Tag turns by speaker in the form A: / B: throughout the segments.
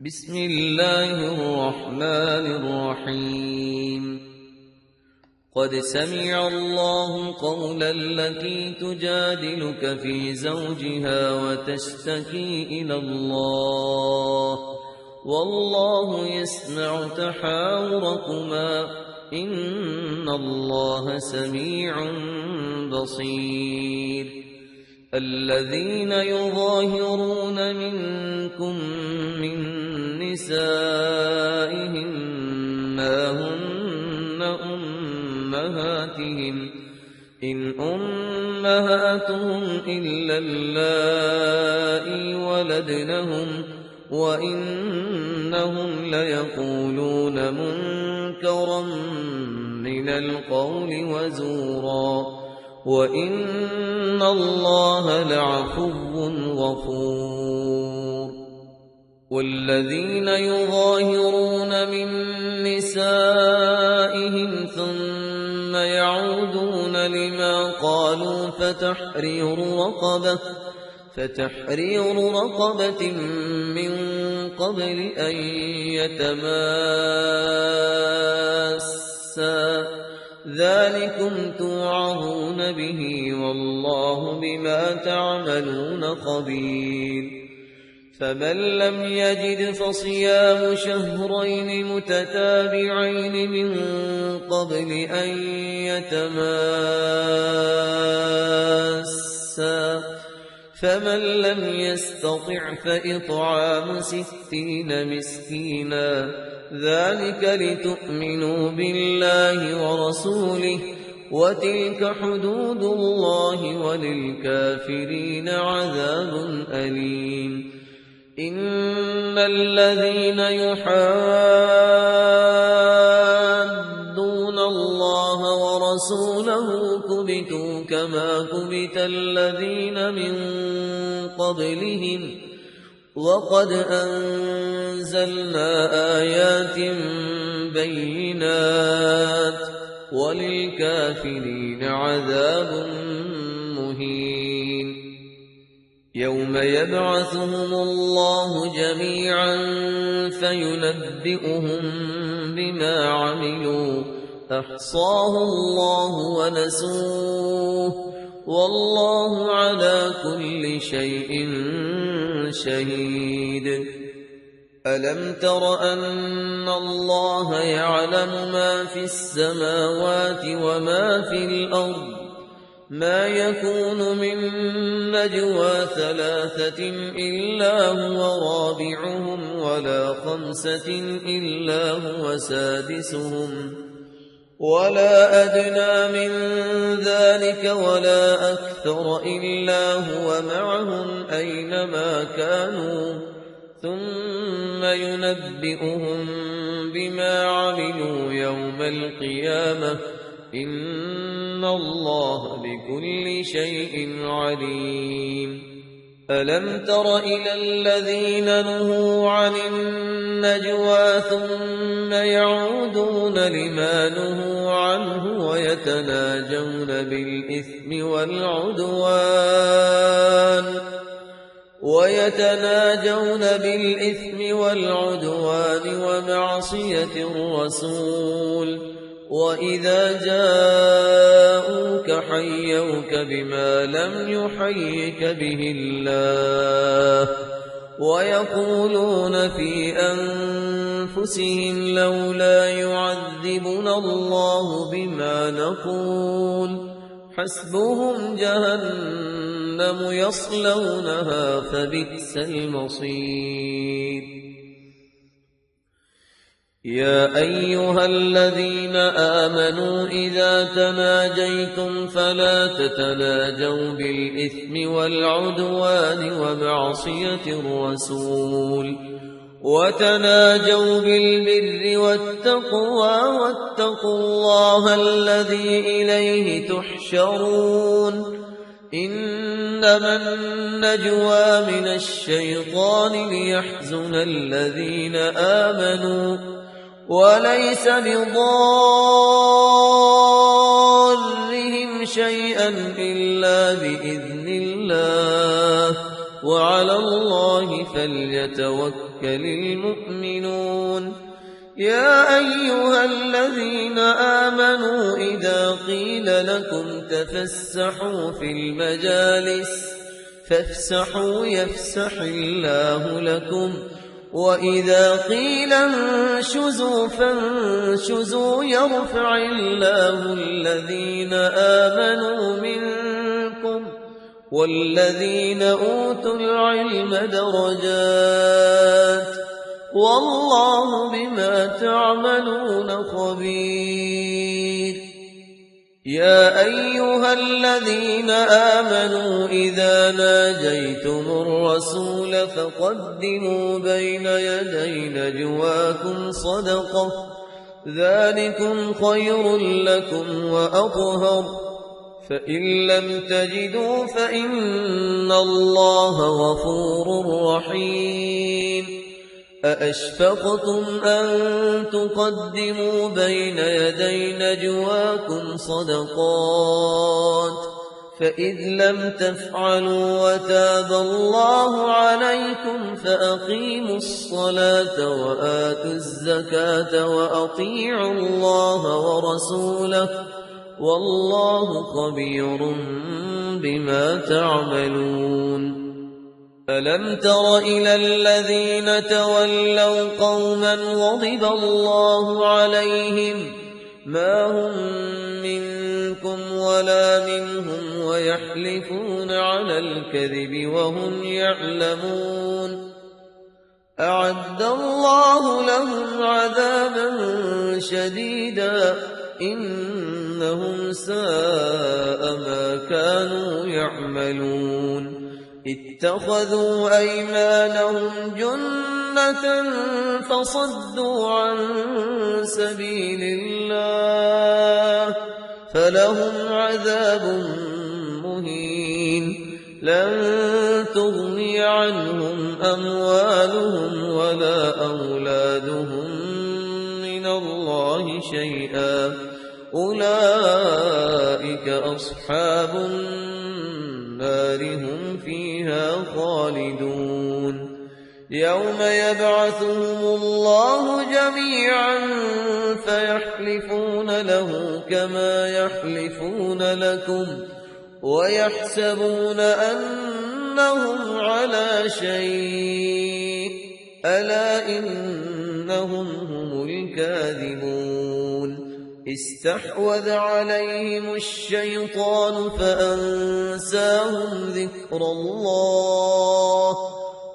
A: بسم الله الرحمن الرحيم قد سمع الله قول التي تجادلك في زوجها وتشتكي إلى الله والله يسمع تحاوركما إن الله سميع بصير الذين يظاهرون منكم من نسائهم ما هن أمهاتهم إن أمهاتهم إلا اللائي ولدنهم وإنهم ليقولون منكرا من القول وزورا وإن الله لعفو غفور والذين يظاهرون من نسائهم ثم يعودون لما قالوا فتحرير رقبة من قبل أن يتماسا ذلكم توعظون به والله بما تعملون خبير فمن لم يجد فصيام شهرين متتابعين من قبل أن يتماسا فمن لم يستطع فإطعام 60 مسكينا ذلك لتؤمنوا بالله ورسوله وتلك حدود الله وللكافرين عذاب أليم إن الذين يحادون الله ورسوله كبتوا كما كبت الذين من قبلهم وقد أنزلنا آيات بينات وللكافرين عذاب مهين يوم يبعثهم الله جميعا فينبئهم بما عملوا أحصاه الله ونسوه والله على كل شيء شهيد ألم تر أن الله يعلم ما في السماوات وما في الأرض ما يكون من نجوى 3 إلا هو رابعهم ولا 5 إلا هو سادسهم ولا أدنى من ذلك ولا أكثر إلا هو معهم أينما كانوا ثم ينبئهم بما عملوا يوم القيامة إن الله بكل شيء عليم ألم تر إلى الذين نهوا عن النجوى ثم يعودون لما نهوا عنه ويتناجون بالإثم والعدوان ومعصية الرسول وإذا جاءوك حيوك بما لم يحيك به الله ويقولون في أنفسهم لولا يعذبنا الله بما نقول حسبهم جهنم يصلونها فبئس المصير يا أيها الذين آمنوا إذا تناجيتم فلا تتناجوا بالإثم والعدوان ومعصية الرسول وتناجوا بالبر والتقوى واتقوا الله الذي إليه تحشرون إنما النجوى من الشيطان ليحزن الذين آمنوا وليس بضارهم شيئا إلا بإذن الله وعلى الله فليتوكل المؤمنون يا أيها الذين آمنوا إذا قيل لكم تفسحوا في المجالس فافسحوا يفسح الله لكم وإذا قيل انشزوا فانشزوا يرفع الله الذين آمنوا منكم والذين أوتوا العلم درجات والله بما تعملون خبير يا أيها الذين آمنوا إذا ناجيتم الرسول فقدموا بين يدي نجواكم صدقة ذلكم خير لكم وأطهر فإن لم تجدوا فإن الله غفور رحيم أأشفقتم أن تقدموا بين يدي نجواكم صدقات فإذ لم تفعلوا وتاب الله عليكم فأقيموا الصلاة وآتوا الزكاة وأطيعوا الله ورسوله والله خبير بما تعملون ألم تر إلى الذين تولوا قوما غضب الله عليهم ما هم منكم ولا منهم ويحلفون على الكذب وهم يعلمون أعد الله لهم عذابا شديدا إنهم ساء ما كانوا يعملون اتخذوا أيمانهم جنة فصدوا عن سبيل الله فلهم عذاب مهين لن تغني عنهم أموالهم ولا أولادهم من الله شيئا أولئك أصحاب النار هم فيها خالدون يوم يبعثهم الله جميعا فيحلفون له كما يحلفون لكم ويحسبون أنهم على شيء ألا إنهم هم الكاذبون استحوذ عليهم الشيطان فأنساهم ذكر الله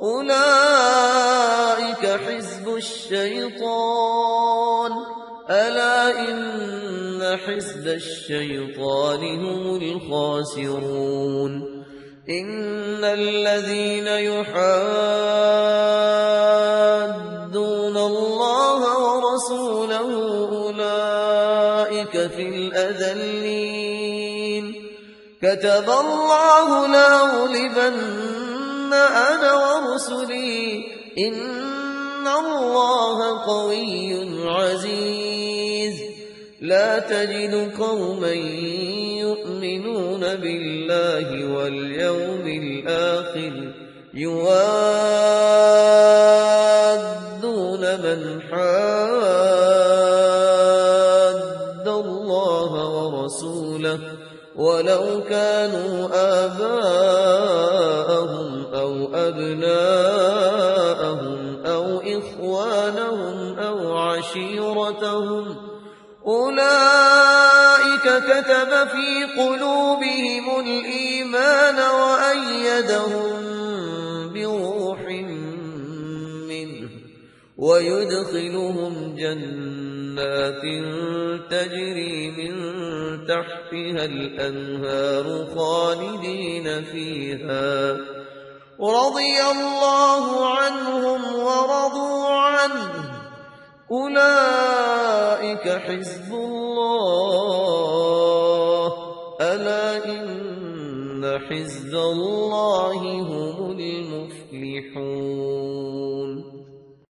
A: أولئك حزب الشيطان ألا إن حزب الشيطان هم الخاسرون إن الذين يحادون الله ورسوله أولئك في الأذلين كتب الله لأغلبن أنا ورسلي إن الله قوي عزيز لا تجد قوما يؤمنون بالله واليوم الآخر يوادون من حاد الله ورسوله ولو كانوا آباءهم أو أبناءهم أو إخوانهم أو عشيرتهم أولئك كتب في قلوبهم الإيمان وأيدهم بروح منه ويدخلهم جنات تجري من تحتها الأنهار خالدين فيها رضي الله عنهم ورضوا عنه أولئك حزب الله ألا إن حزب الله